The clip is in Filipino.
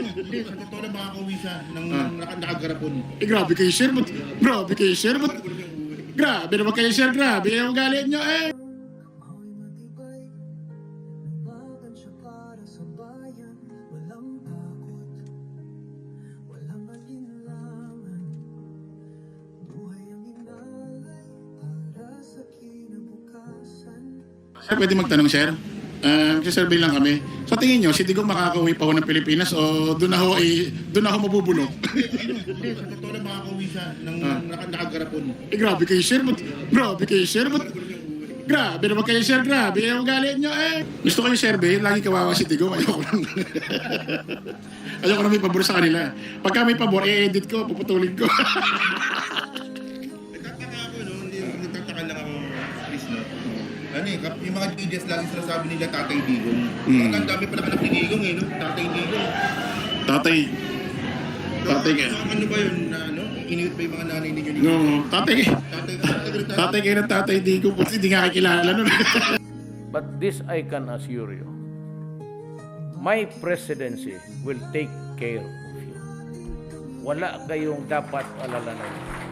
Hindi, sa totoo lang makakauwi siya ng nakagarapon. Grabe kayo, sir. Grabe kayo, sir. Grabe naman kayo, sir. Grabe yung galit nyo, eh. Sir, pwede magtanong, sir? Survey lang kami. Sa tingin nyo, si Digong makakauwi pa ho ng Pilipinas o doon na ho mabubulok? Hindi, sa totoo lang makakauwi siya ng nakagarapon. Grabe kayo, sir. Grabe kayo, sir. Grabe naman kayo, sir. Grabe yung galit nyo, eh. Gusto ko yung survey, lagi kawawa si Digong. Ayoko lang. Ayoko lang may pabor sa kanila. Pagka may pabor, i-edit ko, puputulin ko. Nagtataka ako, no? Hindi, nagtataka lang ako, Chris, no? Ano eh, yung mga DJs lagi sinasabi nila Tatay Digong. Ang dami pala anak ni Digong eh, no? Tatay Digong. Tatay ka. Ano ba yun na ano? Iniwit pa yung mga nanay ninyo ni No, tatay Tatay kayo ng Tatay Digong. Kasi hindi nga kakilala nun. But this I can assure you, my presidency will take care of you. Wala kayong dapat alalanan.